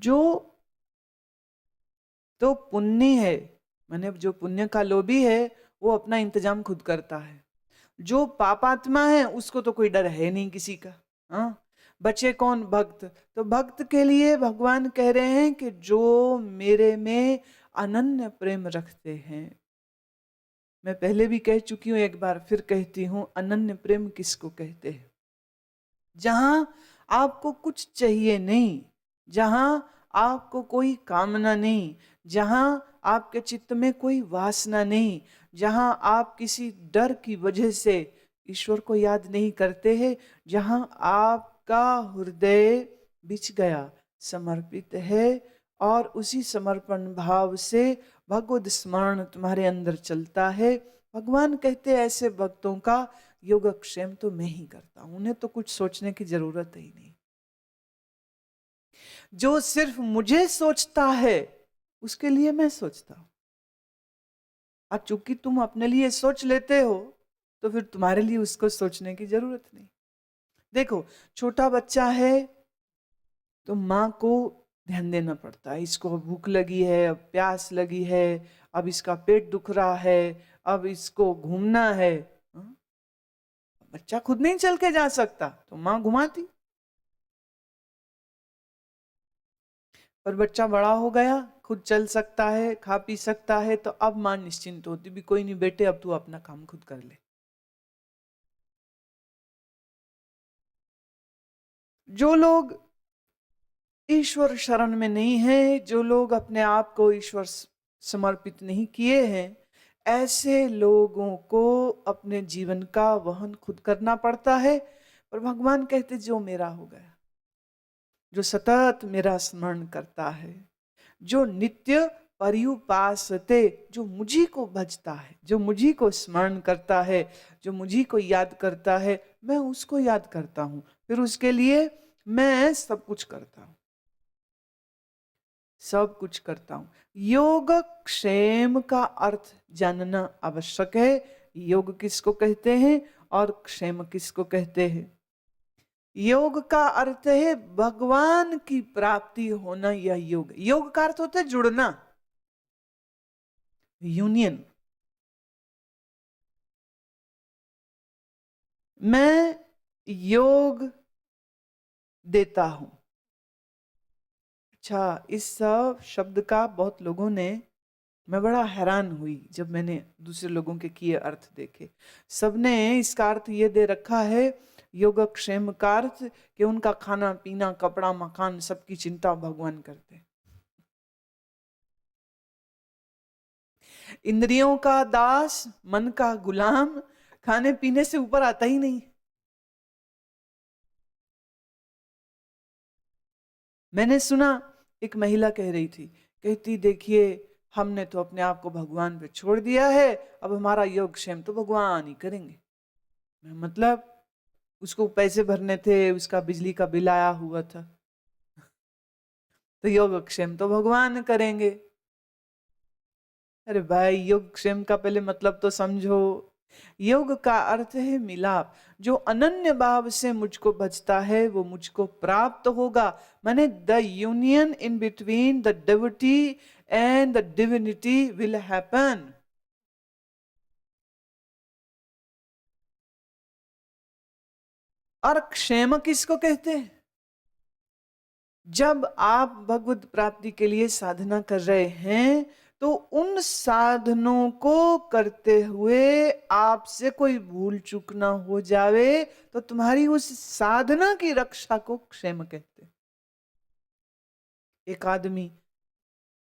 जो तो पुण्य है, माने जो पुण्य का लोभी है वो अपना इंतजाम खुद करता है। जो पापात्मा है उसको तो कोई डर है नहीं किसी का। हाँ, बचे कौन? भक्त। तो भक्त के लिए भगवान कह रहे हैं कि जो मेरे में अनन्य प्रेम रखते हैं। मैं पहले भी कह चुकी हूं, एक बार फिर कहती हूं, अनन्य प्रेम किसको कहते हैं? जहां आपको कुछ चाहिए नहीं, जहां आपको कोई कामना नहीं, जहां आपके चित्त में कोई वासना नहीं, जहां आप किसी डर की वजह से ईश्वर को याद नहीं करते हैं, जहां आपका हृदय बिछ गया, समर्पित है, और उसी समर्पण भाव से भगवद स्मरण तुम्हारे अंदर चलता है। भगवान कहते हैं ऐसे भक्तों का योगक्षेम तो मैं ही करता हूं, उन्हें तो कुछ सोचने की जरूरत ही नहीं। जो सिर्फ मुझे सोचता है उसके लिए मैं सोचता हूं। और चूंकि तुम अपने लिए सोच लेते हो तो फिर तुम्हारे लिए उसको सोचने की जरूरत नहीं। देखो, छोटा बच्चा है तो माँ को ध्यान देना पड़ता है, इसको भूख लगी है, अब प्यास लगी है, अब इसका पेट दुख रहा है, अब इसको घूमना है। हाँ? बच्चा खुद नहीं चल के जा सकता तो माँ घुमाती। पर बच्चा बड़ा हो गया, खुद चल सकता है, खा पी सकता है, तो अब मां निश्चिंत होती भी, कोई नहीं बेटे, अब तू अपना काम खुद कर ले। जो लोग ईश्वर शरण में नहीं है, जो लोग अपने आप को ईश्वर समर्पित नहीं किए हैं, ऐसे लोगों को अपने जीवन का वहन खुद करना पड़ता है। पर भगवान कहते जो मेरा हो गया, जो सतत मेरा स्मरण करता है, जो नित्य पर्युपासते, जो मुझी को भजता है, जो मुझी को स्मरण करता है, जो मुझी को याद करता है, मैं उसको याद करता हूं, फिर उसके लिए मैं सब कुछ करता हूं, सब कुछ करता हूं। योग क्षेम का अर्थ जानना आवश्यक है। योग किसको कहते हैं और क्षेम किसको कहते हैं? योग का अर्थ है भगवान की प्राप्ति होना, यह योग। योग का अर्थ होता है जुड़ना, यूनियन। मैं योग देता हूं। अच्छा, इस सब शब्द का बहुत लोगों ने, मैं बड़ा हैरान हुई जब मैंने दूसरे लोगों के किए अर्थ देखे। सबने इसका अर्थ ये दे रखा है, योगक्षेम का अर्थ कि उनका खाना पीना कपड़ा मकान सबकी चिंता भगवान करते हैं। इंद्रियों का दास, मन का गुलाम, खाने पीने से ऊपर आता ही नहीं। मैंने सुना एक महिला कह रही थी, कहती देखिए हमने तो अपने आप को भगवान पे छोड़ दिया है, अब हमारा योग क्षेम तो भगवान ही करेंगे। मतलब उसको पैसे भरने थे, उसका बिजली का बिल आया हुआ था, तो योग क्षेम तो भगवान करेंगे। अरे भाई, योग क्षेम का पहले मतलब तो समझो। योग का अर्थ है मिलाप। जो अनन्य भाव से मुझको भजता है वो मुझको प्राप्त होगा। माने the union in between the deity and the divinity will happen. और क्षेम किसको कहते हैं? जब आप भगवत प्राप्ति के लिए साधना कर रहे हैं तो उन साधनों को करते हुए आपसे कोई भूल चूक ना हो जावे, तो तुम्हारी उस साधना की रक्षा को क्षेम कहते हैं। एक आदमी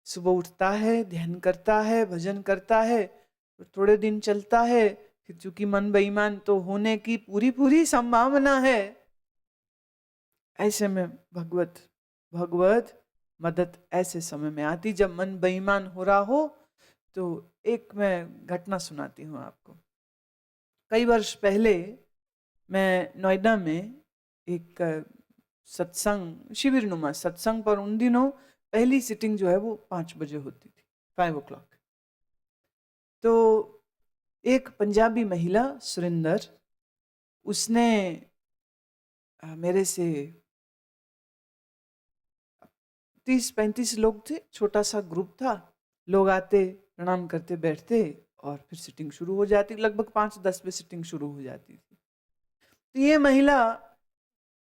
सुबह उठता है, ध्यान करता है, भजन करता है, तो थोड़े दिन चलता है, फिर चूंकि मन बेईमान तो होने की पूरी पूरी संभावना है, ऐसे में भगवत भगवत मदद ऐसे समय में आती जब मन बेईमान हो रहा हो। तो एक मैं घटना सुनाती हूँ आपको। कई वर्ष पहले मैं नोएडा में एक सत्संग, शिविर नुमा सत्संग पर, उन दिनों पहली सिटिंग जो है वो 5 बजे होती थी, 5 o'clock। तो एक पंजाबी महिला सुरिंदर, उसने मेरे से 30-35 लोग थे, छोटा सा ग्रुप था। लोग आते, प्रणाम करते, बैठते और फिर सिटिंग शुरू हो जाती। लगभग 5-10 पे सिटिंग शुरू हो जाती थी। तो ये महिला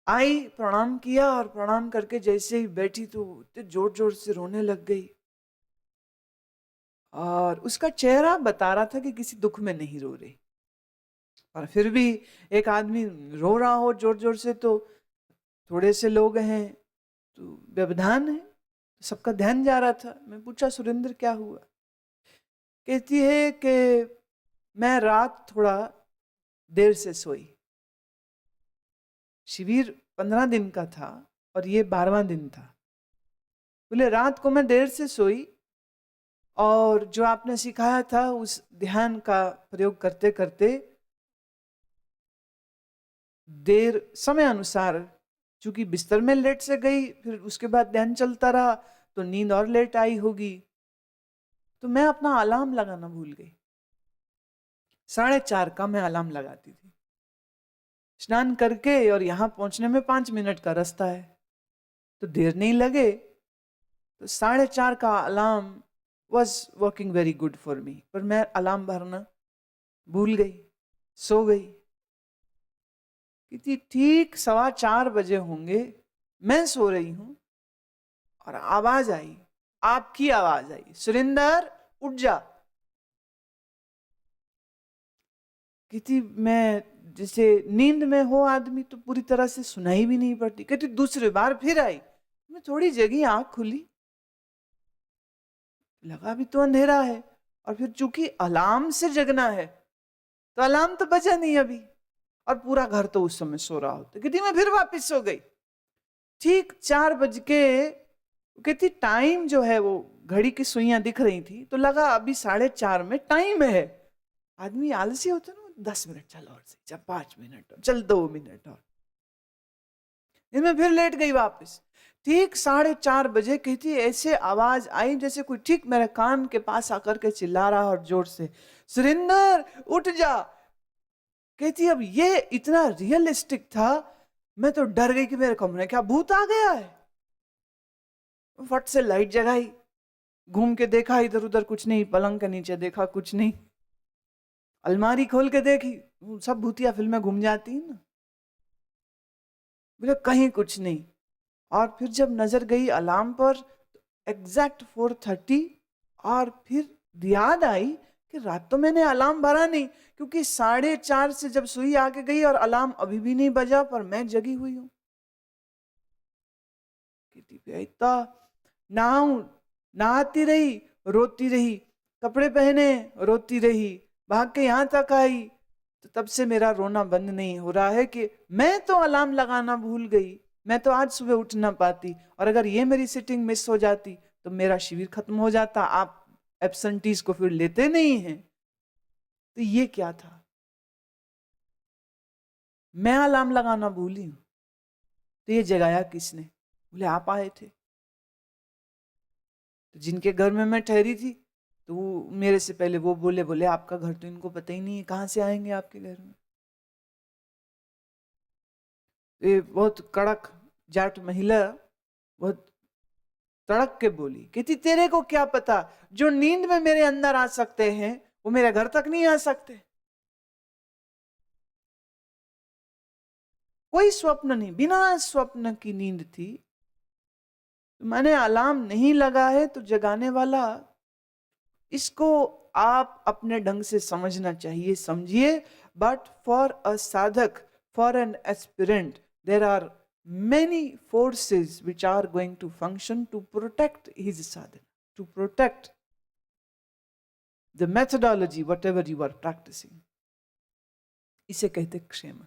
आई, प्रणाम किया और प्रणाम करके जैसे ही बैठी तो जोर जोर से रोने लग गई। और उसका चेहरा बता रहा था कि किसी दुख में नहीं रो रही। और फिर भी एक आदमी रो रहा हो जोर जोर से तो थोड़े से लोग हैं तो व्यवधान है, सबका ध्यान जा रहा था। मैं पूछा, सुरेंद्र क्या हुआ? कहती है कि मैं रात थोड़ा देर से सोई। शिविर 15 दिन का था और ये 12वां दिन था। बोले रात को मैं देर से सोई और जो आपने सिखाया था उस ध्यान का प्रयोग करते करते देर समय अनुसार, चूंकि बिस्तर में लेट से गई, फिर उसके बाद ध्यान चलता रहा तो नींद और लेट आई होगी, तो मैं अपना अलार्म लगाना भूल गई। 4:30 का मैं अलार्म लगाती थी। स्नान करके और यहां पहुंचने में 5 मिनट का रास्ता है तो देर नहीं लगे, तो 4:30 का alarm was working very good for me. पर मैं अलार्म भरना भूल गई, सो गई। कि ठीक 4:15 बजे होंगे, मैं सो रही हूं और आवाज आई, आपकी आवाज आई, सुरेंद्र उठ जा। कहती मैं, जैसे नींद में हो आदमी तो पूरी तरह से सुनाई भी नहीं पड़ती। कहती दूसरी बार फिर आई, मैं थोड़ी जगी, आंख खुली, लगा भी तो अंधेरा है और फिर चूंकि अलार्म से जगना है तो अलार्म तो बजा नहीं अभी और पूरा घर तो उस समय सो रहा होता। कहती मैं फिर वापस सो गई। ठीक 4 बज के, कहती टाइम जो है वो घड़ी की सुइयां दिख रही थी तो लगा अभी 4:30 में टाइम है। आदमी आलसी होता ना, 10 मिनट चल और से, चल 5 मिनट और चल 2 मिनट और, इसमें फिर लेट गई वापस। ठीक 4:30 बजे कहती ऐसे आवाज आई जैसे कोई ठीक मेरे कान के पास आकर के चिल्ला रहा और जोर से, सुरेंद्र उठ जा। कहती अब ये इतना रियलिस्टिक था, मैं तो डर गई कि मेरे कमरे क्या भूत आ गया है। फट से लाइट जगाई, घूम के देखा इधर उधर कुछ नहीं, पलंग के नीचे देखा कुछ नहीं, अलमारी खोल के देखी, सब भूतिया फिल्में घूम जाती है ना, बोले कहीं कुछ नहीं। और फिर जब नजर गई अलार्म पर एग्जैक्ट 4:30, और फिर याद आई कि रात तो मैंने अलार्म भरा नहीं, क्योंकि 4:30 से जब सुई आके गई और अलार्म अभी भी नहीं बजा पर मैं जगी हुई हूं। नहाती रही, रोती रही, कपड़े पहने, रोती रही, भाग के यहां तक आई, तो तब से मेरा रोना बंद नहीं हो रहा है कि मैं तो अलार्म लगाना भूल गई, मैं तो आज सुबह उठ ना पाती, और अगर ये मेरी सिटिंग मिस हो जाती तो मेरा शिविर खत्म हो जाता। आप एब्सेंटीज को फिर लेते नहीं हैं। तो ये क्या था? मैं अलार्म लगाना भूली हूं, तो ये जगाया किसने? बोले आप आए थे। तो जिनके घर में मैं ठहरी थी तो वो मेरे से पहले वो बोले आपका घर तो इनको पता ही नहीं है, कहां से आएंगे आपके घर में। ये बहुत कड़क जाट महिला बहुत तड़क के बोली, कहती तेरे को क्या पता, जो नींद में मेरे अंदर आ सकते हैं वो मेरे घर तक नहीं आ सकते। कोई स्वप्न नहीं, बिना स्वप्न की नींद थी। मैंने अलार्म नहीं लगा है तो जगाने वाला, इसको आप अपने ढंग से समझना चाहिए, समझिए। But for a sadhak, for an aspirant, there are many forces which are going to function to protect his sadhana, to protect the methodology, whatever you are practicing. इसे कहते क्षेम।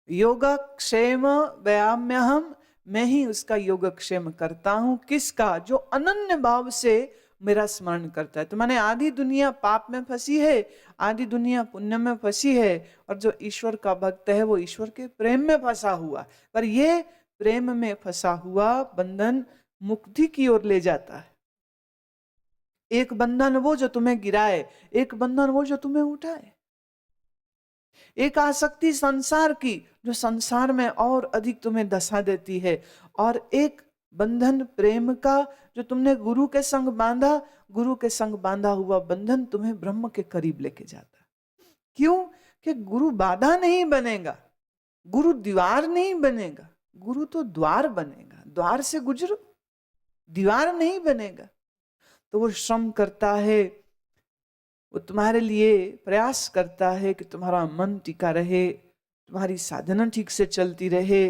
योगा क्षेम व्यायाम्य हम, मैं ही उसका योगक्षेम करता हूं। किसका? जो अनन्य भाव से मेरा स्मरण करता है। तो माने आधी दुनिया पाप में फंसी है, आधी दुनिया पुण्य में फंसी है, और जो ईश्वर का भक्त है वो ईश्वर के प्रेम में फंसा हुआ। पर ये प्रेम में फंसा हुआ बंधन मुक्ति की ओर ले जाता है। एक बंधन वो जो तुम्हें गिराए, एक बंधन वो जो तुम्हें उठाए। एक आसक्ति संसार की जो संसार में और अधिक तुम्हें धसा देती है, और एक बंधन प्रेम का जो तुमने गुरु के संग बांधा, गुरु के संग बांधा हुआ बंधन तुम्हें ब्रह्म के करीब लेके जाता है। क्यों? कि गुरु बाधा नहीं बनेगा, गुरु दीवार नहीं बनेगा, गुरु तो द्वार बनेगा। द्वार से गुजरो, दीवार नहीं बनेगा। तो वो श्रम करता है, वो तुम्हारे लिए प्रयास करता है कि तुम्हारा मन टिका रहे, तुम्हारी साधना ठीक से चलती रहे।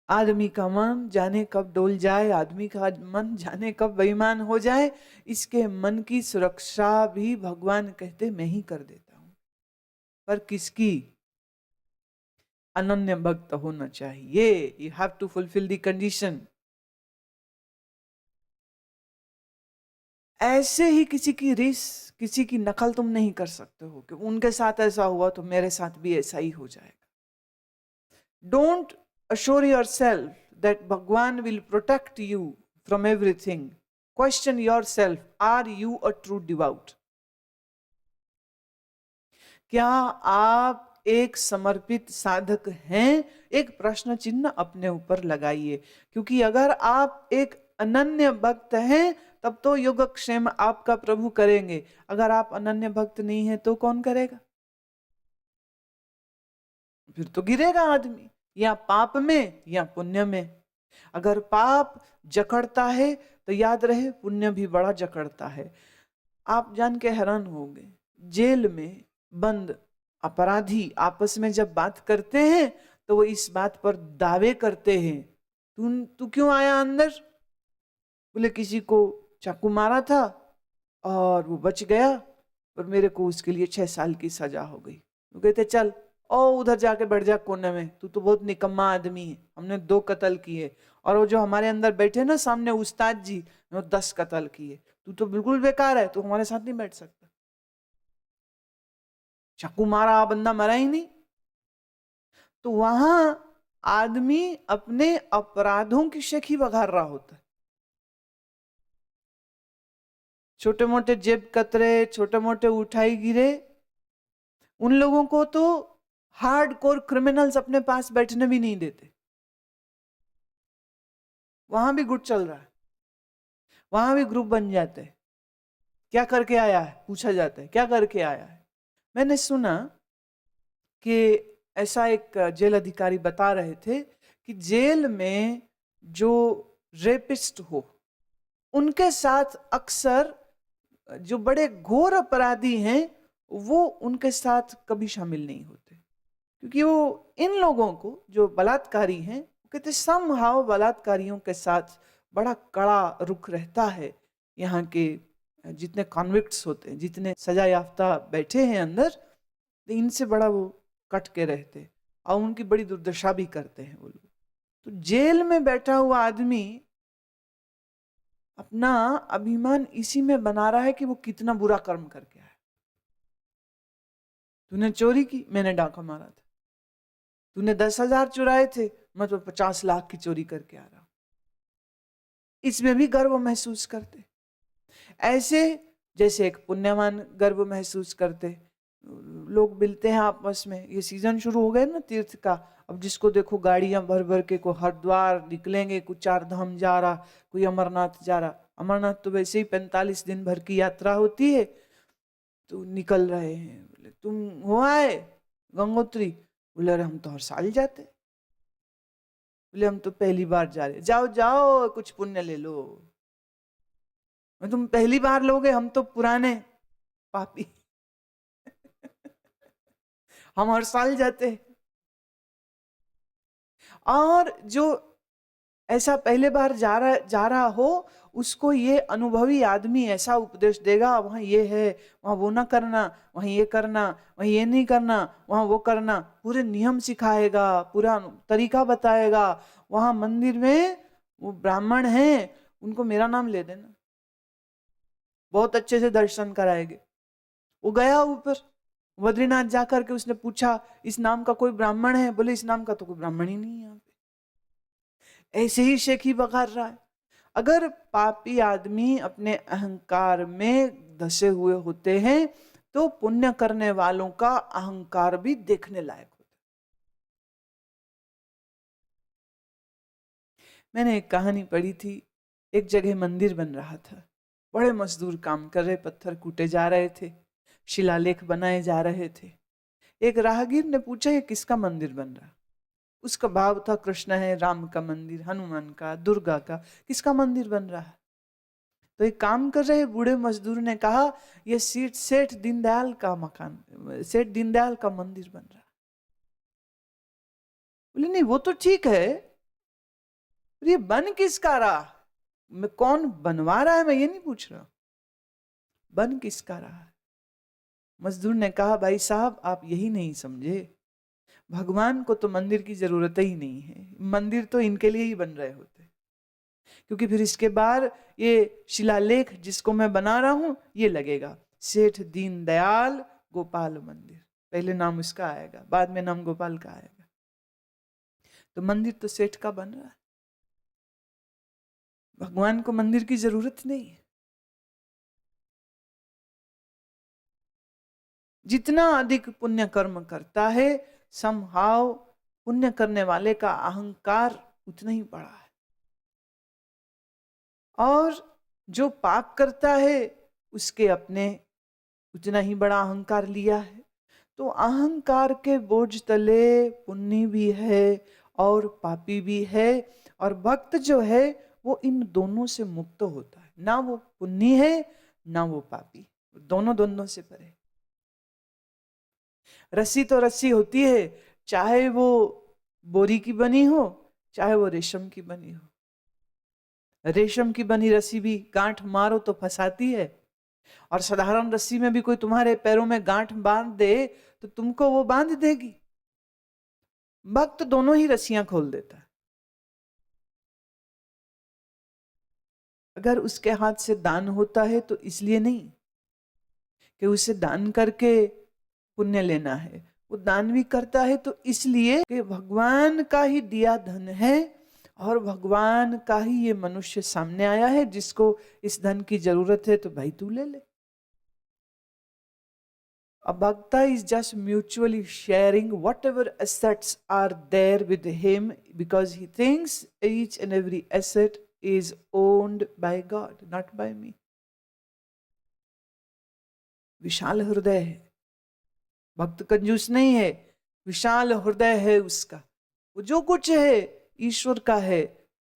आदमी का मन जाने कब डोल जाए, आदमी का मन जाने कब बेईमान हो जाए, इसके मन की सुरक्षा भी भगवान कहते मैं ही कर देता हूं। पर किसकी? अनन्य भक्त होना चाहिए। You have to fulfil the condition. ऐसे ही किसी की रीस, किसी की नकल तुम नहीं कर सकते हो कि उनके साथ ऐसा हुआ तो मेरे साथ भी ऐसा ही हो जाएगा। Don't assure yourself that Bhagwan will protect you from everything. Question yourself, are you a true devout? क्या आप एक समर्पित साधक हैं? एक प्रश्न चिन्ह अपने ऊपर लगाइए, क्योंकि अगर आप एक अनन्य भक्त हैं तब तो योगक्षेम आपका प्रभु करेंगे। अगर आप अनन्य भक्त नहीं हैं तो कौन करेगा? फिर तो गिरेगा आदमी, या पाप में या पुण्य में। अगर पाप जकड़ता है तो याद रहे पुण्य भी बड़ा जकड़ता है। आप जान के हैरान होंगे, जेल में बंद अपराधी आपस में जब बात करते हैं तो वो इस बात पर दावे करते हैं, तू क्यों आया अंदर? बोले किसी को चाकू मारा था और वो बच गया, पर मेरे को उसके लिए 6 साल की सजा हो गई। वो कहते चल और उधर जाके बैठ जा कोने में, तू तो बहुत निकम्मा आदमी है, हमने 2 कत्ल किए, और वो जो हमारे अंदर बैठे ना सामने उस्ताद जी, वो 10 कत्ल किए, तू तो बिल्कुल बेकार है, तू हमारे साथ नहीं बैठ सकता। चाकू मारा बंदा मरा ही नहीं। तो वहां आदमी अपने अपराधों की शेखी बघार रहा होता है। छोटे मोटे जेब कतरे, छोटे मोटे उठाई गिरे, उन लोगों को तो हार्डकोर क्रिमिनल्स अपने पास बैठने भी नहीं देते। वहां भी गुट चल रहा है, वहां भी ग्रुप बन जाते हैं। क्या करके आया है पूछा जाता है, क्या करके आया है। मैंने सुना कि ऐसा एक जेल अधिकारी बता रहे थे कि जेल में जो रेपिस्ट हो उनके साथ अक्सर जो बड़े घोर अपराधी हैं वो उनके साथ कभी शामिल नहीं होते, क्योंकि वो इन लोगों को जो बलात्कारी हैं कहते समहाव बलात्कारियों के साथ बड़ा कड़ा रुख रहता है। यहाँ के जितने कॉन्विक्ट्स होते हैं, जितने सजा याफ्ता बैठे हैं अंदर, तो इनसे बड़ा वो कट के रहते और उनकी बड़ी दुर्दशा भी करते हैं वो लोग। तो जेल में बैठा हुआ आदमी अपना अभिमान इसी में बना रहा है कि वो कितना बुरा कर्म करके आया। तूने चोरी की, मैंने डाका मारा था। तूने 10,000 चुराए थे, मैं तो 50 लाख की चोरी करके आ रहा हूं। इसमें भी गर्व महसूस करते, ऐसे जैसे एक पुण्यवान गर्व महसूस करते। लोग मिलते हैं आपस में, ये सीजन शुरू हो गया ना तीर्थ का, अब जिसको देखो गाड़ियां भर भर के, को हरिद्वार निकलेंगे, कोई 4 धाम जा रहा, कोई अमरनाथ जा रहा। अमरनाथ तो वैसे ही 45 दिन भर की यात्रा होती है, तो निकल रहे हैं। बोले तुम हो आए गंगोत्री? बोले अरे हम तो हर साल जाते। बोले हम तो पहली बार जा रहे। जाओ जाओ कुछ पुण्य ले लो। तुम पहली बार लोगे, हम तो पुराने पापी हम हर साल जाते। और जो ऐसा पहले बार जा रहा हो, उसको ये अनुभवी आदमी ऐसा उपदेश देगा, वहां ये है, वहां वो ना करना, वहां ये करना, वहां ये नहीं करना, वहां वो करना, पूरे नियम सिखाएगा, पूरा तरीका बताएगा। वहां मंदिर में वो ब्राह्मण हैं, उनको मेरा नाम ले देना, बहुत अच्छे से दर्शन कराएंगे। वो गया ऊपर बद्रीनाथ जाकर के उसने पूछा इस नाम का कोई ब्राह्मण है? बोले इस नाम का तो कोई ब्राह्मण ही नहीं है यहाँ पे। ऐसे ही शेखी बघार रहा है। अगर पापी आदमी अपने अहंकार में धसे हुए होते हैं तो पुण्य करने वालों का अहंकार भी देखने लायक होता है। मैंने एक कहानी पढ़ी थी, एक जगह मंदिर बन रहा था, बड़े मजदूर काम कर रहे, पत्थर कूटे जा रहे थे, शिलालेख बनाए जा रहे थे। एक राहगीर ने पूछा, ये किसका मंदिर बन रहा? उसका भाव था, कृष्ण है, राम का मंदिर, हनुमान का, दुर्गा का, किसका मंदिर बन रहा है? तो एक काम कर रहे बूढ़े मजदूर ने कहा, ये सेठ दीनदयाल का मकान, सेठ दीनदयाल का मंदिर बन रहा है। बोले नहीं वो तो ठीक है, ये बन किसका रहा? मैं कौन बनवा रहा है मैं ये नहीं पूछ रहा, बन किसका रहा है? मजदूर ने कहा, भाई साहब आप यही नहीं समझे, भगवान को तो मंदिर की जरूरत ही नहीं है, मंदिर तो इनके लिए ही बन रहे होते, क्योंकि फिर इसके बाद ये शिलालेख जिसको मैं बना रहा हूं ये लगेगा, सेठ दीनदयाल गोपाल मंदिर, पहले नाम उसका आएगा, बाद में नाम गोपाल का आएगा। तो मंदिर तो सेठ का बन रहा है, भगवान को मंदिर की जरूरत नहीं है। जितना अधिक पुण्य कर्म करता है, समहाव पुण्य करने वाले का अहंकार उतना ही बड़ा है, और जो पाप करता है उसके अपने उतना ही बड़ा अहंकार लिया है। तो अहंकार के बोझ तले पुण्य भी है और पापी भी है, और भक्त जो है वो इन दोनों से मुक्त होता है, ना वो पुण्य है ना वो पापी, दोनों दोनों से परे। रस्सी तो रस्सी होती है, चाहे वो बोरी की बनी हो चाहे वो रेशम की बनी हो। रेशम की बनी रस्सी भी गांठ मारो तो फंसाती है, और साधारण रस्सी में भी कोई तुम्हारे पैरों में गांठ बांध दे तो तुमको वो बांध देगी। भक्त दोनों ही रस्सियां खोल देता है। अगर उसके हाथ से दान होता है तो इसलिए नहीं कि उसे दान करके पुण्य लेना है, वो दान भी करता है तो इसलिए कि भगवान का ही दिया धन है, और भगवान का ही ये मनुष्य सामने आया है जिसको इस धन की जरूरत है, तो भाई तू ले ले। A bhakta is just mutually sharing whatever assets are there with him, because he thinks each and every asset is owned by God, not by me. विशाल हृदय है भक्त, कंजूस नहीं है, विशाल हृदय है उसका। वो जो कुछ है ईश्वर का है,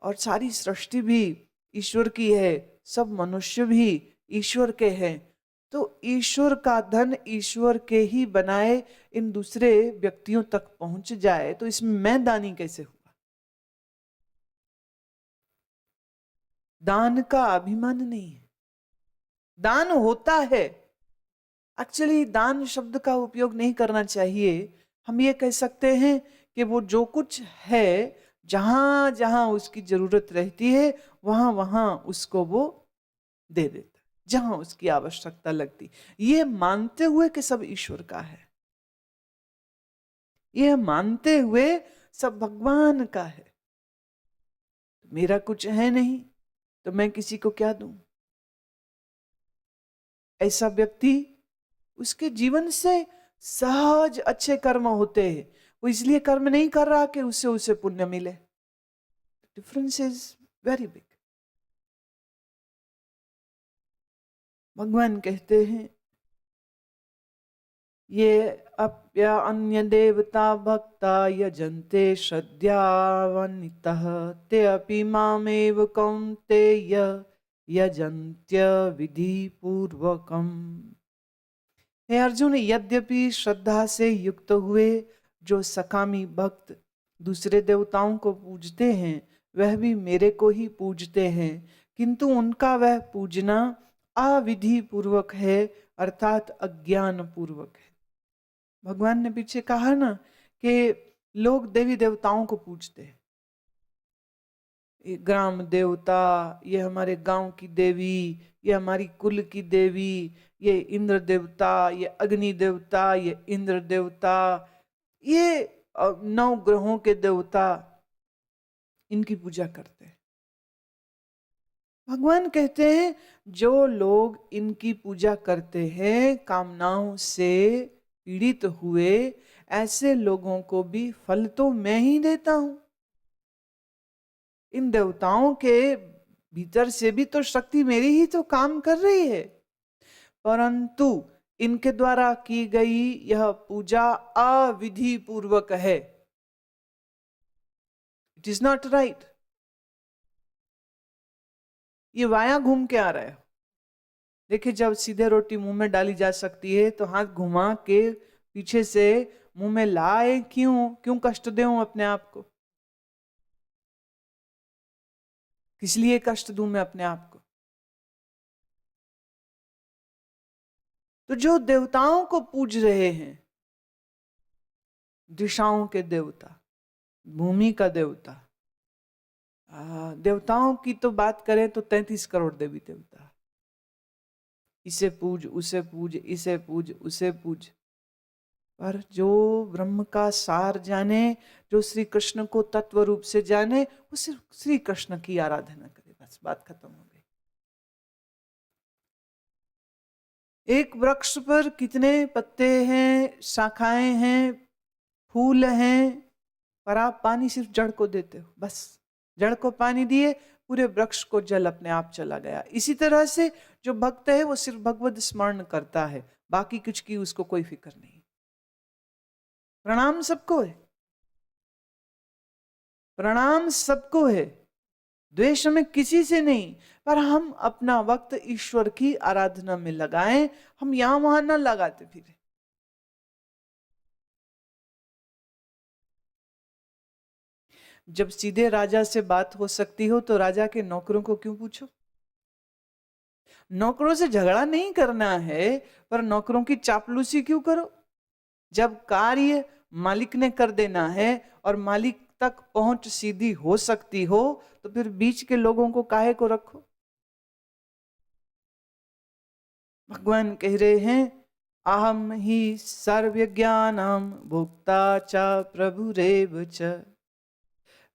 और सारी सृष्टि भी ईश्वर की है, सब मनुष्य भी ईश्वर के हैं। तो ईश्वर का धन ईश्वर के ही बनाए इन दूसरे व्यक्तियों तक पहुंच जाए, तो इसमें मैं दानी कैसे हुआ? दान का अभिमान नहीं है, दान होता है। एक्चुअली दान शब्द का उपयोग नहीं करना चाहिए, हम ये कह सकते हैं कि वो जो कुछ है, जहां जहां उसकी जरूरत रहती है वहां वहां उसको वो दे देता, जहां उसकी आवश्यकता लगती, ये मानते हुए कि सब ईश्वर का है, ये मानते हुए सब भगवान का है। मेरा कुछ है नहीं तो मैं किसी को क्या दूं? ऐसा व्यक्ति, उसके जीवन से सहज अच्छे कर्म होते हैं, वो इसलिए कर्म नहीं कर रहा कि उससे उसे पुण्य मिले। Difference is very big. भगवान कहते हैं, ये अप्य अन्य देवता भक्ता यजन्ते श्रद्धान्वितः ते अपि मामेव कौन्तेय यजन्त्य विधि पूर्वकम। हे अर्जुन, यद्यपि श्रद्धा से युक्त हुए जो सकामी भक्त दूसरे देवताओं को पूजते हैं, वह भी मेरे को ही पूजते हैं, किंतु उनका वह पूजना अविधि पूर्वक है, अर्थात अज्ञान पूर्वक है। भगवान ने पीछे कहा ना कि लोग देवी देवताओं को पूजते हैं, ये ग्राम देवता, ये हमारे गांव की देवी, ये हमारी कुल की देवी, ये इंद्र देवता, ये अग्नि देवता, ये इंद्र देवता, ये 9 ग्रहों के देवता, इनकी पूजा करते हैं। भगवान कहते हैं जो लोग इनकी पूजा करते हैं कामनाओं से पीड़ित हुए, ऐसे लोगों को भी फल तो मैं ही देता हूं। इन देवताओं के भीतर से भी तो शक्ति मेरी ही तो काम कर रही है, परंतु इनके द्वारा की गई यह पूजा अविधि पूर्वक है। It is not right. ये वाया घूम के आ रहा है। देखिए, जब सीधे रोटी मुंह में डाली जा सकती है तो हाथ घुमा के पीछे से मुंह में लाए क्यों कष्ट दूं अपने आप को? किस लिए कष्ट दूं मैं अपने आप को? तो जो देवताओं को पूज रहे हैं, दिशाओं के देवता, भूमि का देवता, देवताओं की तो बात करें तो 33 करोड़ देवी देवता, इसे पूज उसे पूज, इसे पूज उसे पूज। पर जो ब्रह्म का सार जाने, जो श्री कृष्ण को तत्व रूप से जाने, वो सिर्फ श्री कृष्ण की आराधना करे, बस बात खत्म हो गई। एक वृक्ष पर कितने पत्ते हैं, शाखाएं हैं, फूल हैं, पर आप पानी सिर्फ जड़ को देते हो, बस जड़ को पानी दिए, पूरे वृक्ष को जल अपने आप चला गया। इसी तरह से जो भक्त है वो सिर्फ भगवत स्मरण करता है, बाकी कुछ की उसको कोई फिक्र नहीं। प्रणाम सबको है, प्रणाम सबको है, द्वेष में किसी से नहीं, पर हम अपना वक्त ईश्वर की आराधना में लगाएं, हम यहां वहां ना लगाते फिरे। जब सीधे राजा से बात हो सकती हो तो राजा के नौकरों को क्यों पूछो? नौकरों से झगड़ा नहीं करना है, पर नौकरों की चापलूसी क्यों करो? जब कार्य मालिक ने कर देना है और मालिक तक पहुंच सीधी हो सकती हो, तो फिर बीच के लोगों को काहे को रखो? भगवान कह रहे हैं, अहम ही सर्वज्ञानाम भोक्ता च प्रभुरेव च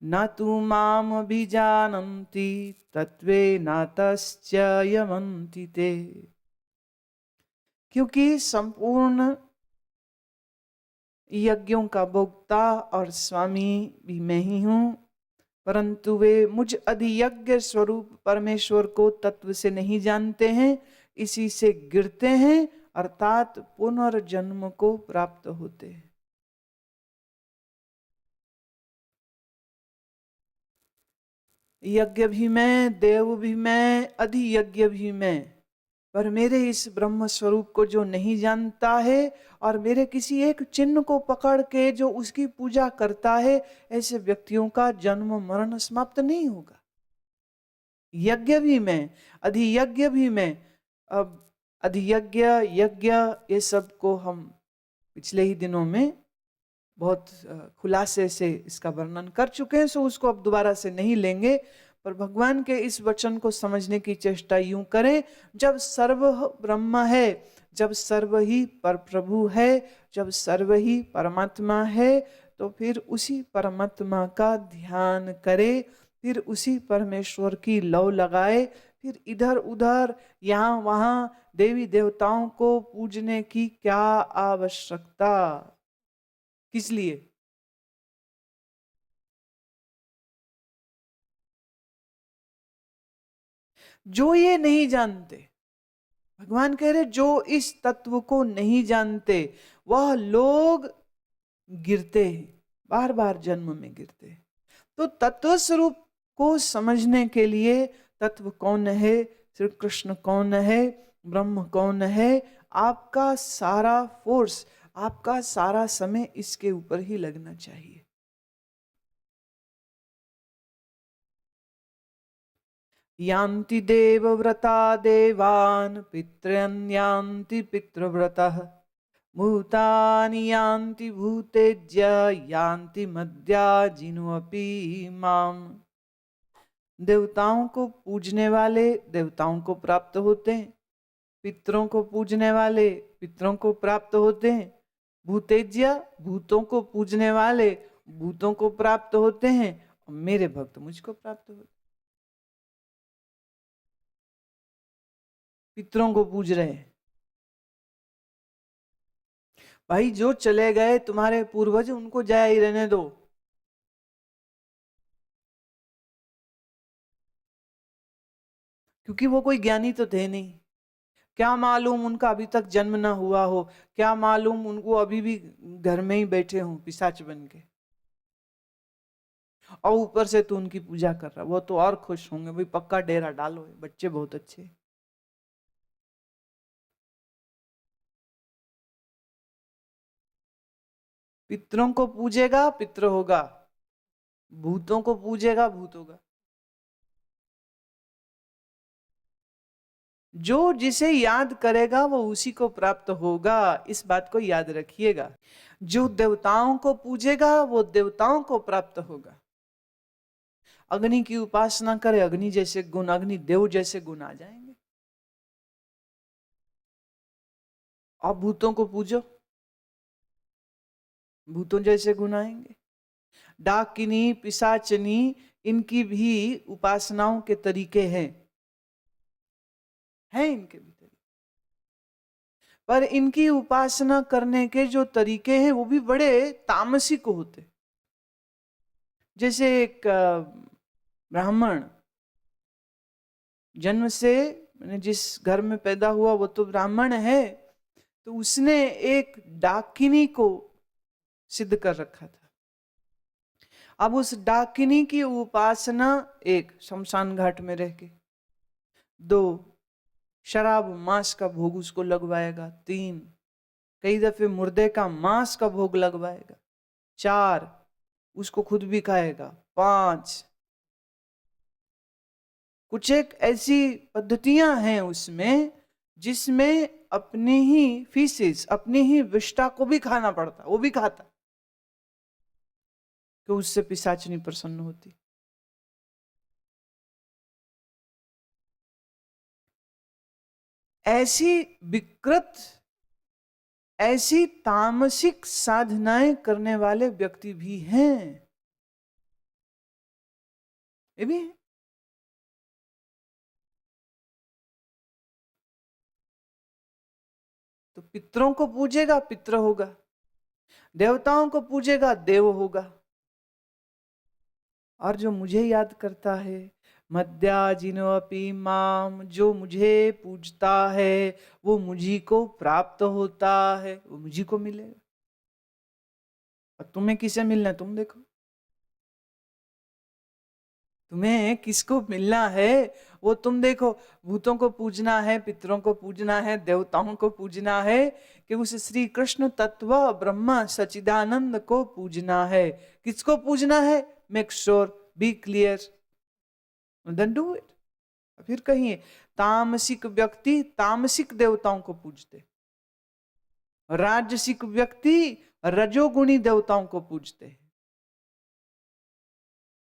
न तु माम अभिजानन्ति तत्वे नातश्चयमन्ति ते। क्योंकि संपूर्ण यज्ञों का भोक्ता और स्वामी भी मैं ही हूं, परंतु वे मुझ अधियज्ञ स्वरूप परमेश्वर को तत्व से नहीं जानते हैं, इसी से गिरते हैं, अर्थात पुनर्जन्म को प्राप्त होते हैं। यज्ञ भी मैं, देव भी मैं, अधियज्ञ भी मैं, पर मेरे इस ब्रह्म स्वरूप को जो नहीं जानता है और मेरे किसी एक चिन्ह को पकड़ के जो उसकी पूजा करता है, ऐसे व्यक्तियों का जन्म मरण समाप्त नहीं होगा। यज्ञ भी मैं, अधियज्ञ भी मैं। अब अधियज्ञ, यज्ञ, ये सब को हम पिछले ही दिनों में बहुत खुलासे से इसका वर्णन कर चुके हैं, सो उसको अब दोबारा से नहीं लेंगे। पर भगवान के इस वचन को समझने की चेष्टा यूं करें, जब सर्व ब्रह्म है, जब सर्व ही पर प्रभु है, जब सर्व ही परमात्मा है, तो फिर उसी परमात्मा का ध्यान करे, फिर उसी परमेश्वर की लौ लगाए, फिर इधर उधर यहाँ वहाँ देवी देवताओं को पूजने की क्या आवश्यकता? किस लिए? जो ये नहीं जानते, भगवान कह रहे जो इस तत्व को नहीं जानते, वह लोग गिरते हैं, बार बार जन्म में गिरते हैं। तो तत्व स्वरूप को समझने के लिए, तत्व कौन है, श्री कृष्ण कौन है, ब्रह्म कौन है, आपका सारा फोर्स, आपका सारा समय इसके ऊपर ही लगना चाहिए। यान्ति देवव्रता देवान् पितॄन् यान्ति पितृव्रतः भूतानि यान्ति भूतेज्य यान्ति मद्याजिनोऽपि माम्। देवताओं को पूजने वाले देवताओं को प्राप्त होते हैं, पितरों को पूजने वाले पितरों को प्राप्त होते हैं, भूतेज्य भूतों को पूजने वाले भूतों को प्राप्त होते हैं, और मेरे भक्त मुझको प्राप्त होते हैं। पितरों को पूज रहे हैं। भाई जो चले गए तुम्हारे पूर्वज, उनको जाया ही रहने दो। क्योंकि वो कोई ज्ञानी तो थे नहीं। क्या मालूम उनका अभी तक जन्म ना हुआ हो, क्या मालूम उनको अभी भी घर में ही बैठे हों पिशाच बन के, और ऊपर से तू उनकी पूजा कर रहा। वो तो और खुश होंगे, भाई पक्का डेरा डालो, बच्चे बहुत अच्छे। पितरों को पूजेगा पितर होगा, भूतों को पूजेगा भूत होगा। जो जिसे याद करेगा वो उसी को प्राप्त होगा, इस बात को याद रखिएगा। जो देवताओं को पूजेगा वो देवताओं को प्राप्त होगा। अग्नि की उपासना करे, अग्नि जैसे गुण, अग्नि देव जैसे गुण आ जाएंगे। आप भूतों को पूजो, भूतों जैसे गुण आएंगे। डाकिनी, पिशाचनी, इनकी भी उपासनाओं के तरीके हैं इनके भी तरीके। पर इनकी उपासना करने के जो तरीके हैं वो भी बड़े तामसिक होते। जैसे एक ब्राह्मण जन्म से, जिस घर में पैदा हुआ वो तो ब्राह्मण है, तो उसने एक डाकिनी को सिद्ध कर रखा था। अब उस डाकिनी की उपासना, एक शमशान घाट में रह के, 2 शराब मांस का भोग उसको लगवाएगा, 3 कई दफे मुर्दे का मांस का भोग लगवाएगा, 4 उसको खुद भी खाएगा, 5 कुछ एक ऐसी पद्धतियां हैं उसमें जिसमें अपनी ही फीसिस, अपनी ही विष्ठा को भी खाना पड़ता, वो भी खाता, कि उससे पिशाचनी प्रसन्न होती। ऐसी विकृत, ऐसी तामसिक साधनाएं करने वाले व्यक्ति भी हैं, ये भी है। तो पितरों को पूजेगा पितर होगा, देवताओं को पूजेगा देव होगा। और जो मुझे याद करता है, मद्याजिनोऽपि माम, जो मुझे पूजता है वो मुझी को प्राप्त होता है, वो मुझी को मिलेगा। और तुम्हें किसे मिलना है तुम देखो, तुम्हें किसको मिलना है वो तुम देखो। भूतों को पूजना है, पितरों को पूजना है, देवताओं को पूजना है, कि उस श्री कृष्ण तत्व ब्रह्मा सचिदानंद को पूजना है। किसको पूजना है? Make sure, be clear, then do it. फिर कहिए, तामसिक व्यक्ति तामसिक देवताओं को पूजते, राजसिक व्यक्ति रजोगुणी देवताओं को पूजते हैं।